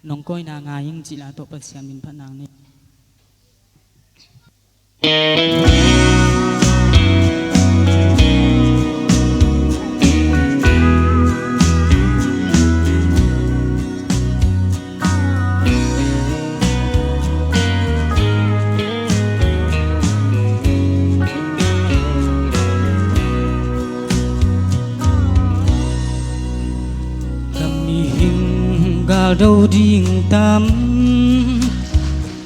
น้องก้อยนางายิ่งจิลาโตปักเสียมินพนางนี่gà đầu điên tam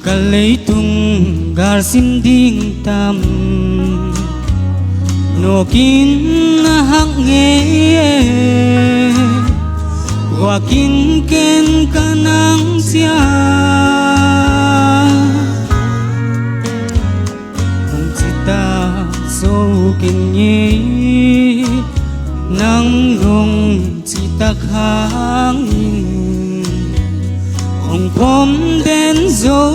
gà lấy tung gà sim điên tam nô kín hắc nghe hoa kín ken ca nang sia hồng chỉ ta sâu kín nhé nắng nông chỉ ta kháng hồng phom đến dấu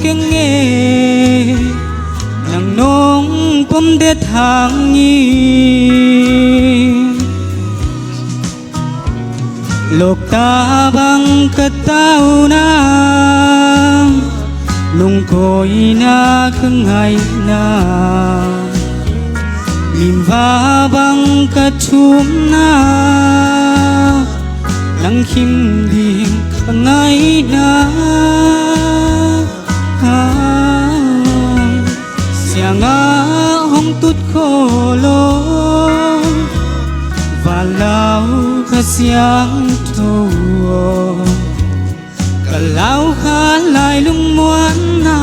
kinh nghe nàng nông phom đến hàng nhi lộc ta băng cất tao na lung khôi na khưng ngày na lim va băng cất chum na nắng khim đi ngày na xiang á hong tút khô lô và lao khá xiang thâu cả lao khá lại lung muan na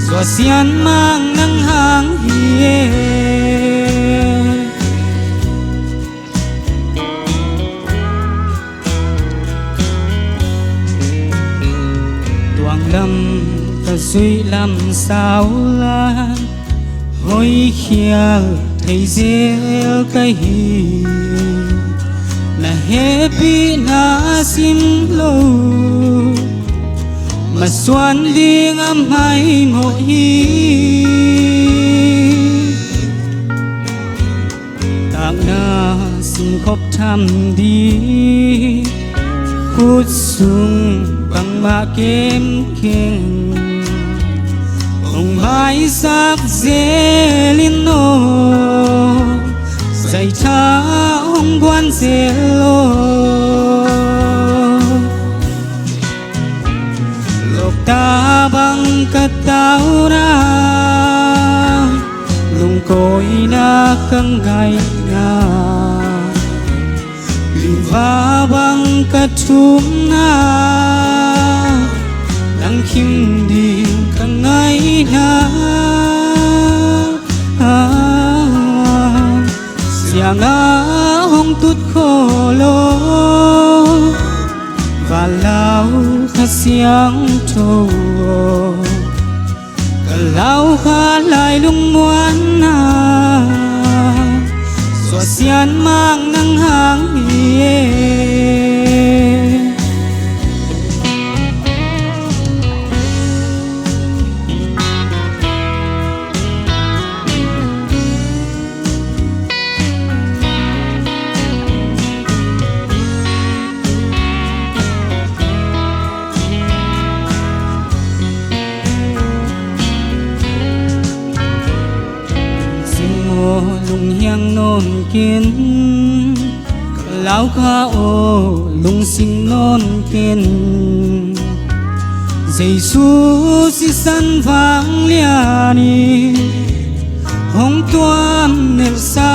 dọa xian mang nắng hàng hiê lâm ta suy làm sao lan hối khia thấy rêu cái hi là happy na sim lâu mà xoan liêng âm hay ngộ hi tạng na xin khóc thăm đi phút sung bằng ba kiếm kinh ông hai sắc dễ liên nô dạy cha ông quan dễ lô lộc ta bằng cất tao na lung cối na căng gai na và băng cất chum na nắng khim đi càng ngày na xiang á hong tút khô lô và lao khá xiang trâu cả lao khá lại lung muan na xóa xian mang nắng hàng hiê lung hiang non kiên lão kha ô lung sinh non kiên dây su si san vang lia ni hong tuam nel sa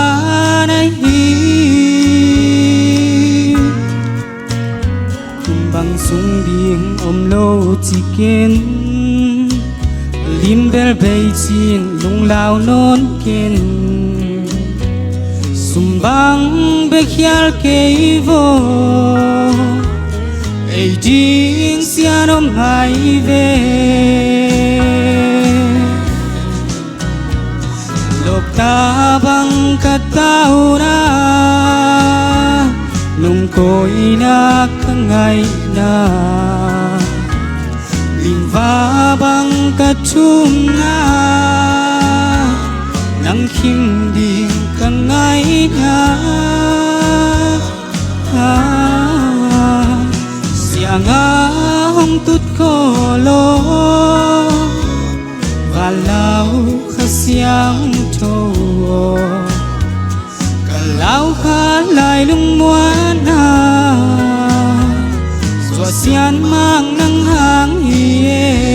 nai hi băng sung điên ôm lâu chỉ kiên lim bel bay chin lung lao non kiên sumbang bekhial keivo ei ding sianom hai ve lộc ta bang katau na lung koi na kangai na lim va bang kachum na nắng khim đi càng ngày na ngã hong tút khô lô và lao khá xiang thô cả lao khá lại lung muan hà xóa xian mang nắng hàng hiê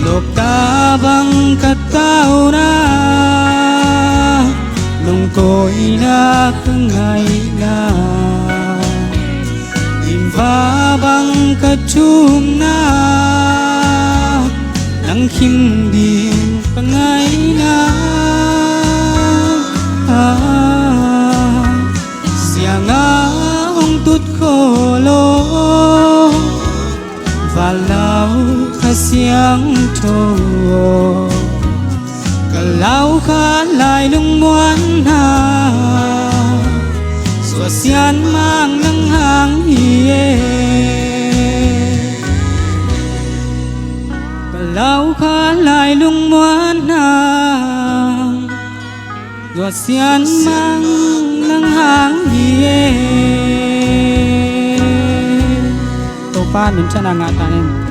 lộc ta băng cắt tao na lung cội na cứ ngày na tìm phá băng cắt chung na nắng khim điềm cả ngày na xia ngã hong tút khô lô và lao khá xiang thô cả lao khá lại lung muan hà xóa xian mang nắng hàng hiê cả lao khá lại lung muan hà xóa xian mang nắng hàng hiê tô pa mình chân là ngã ta nên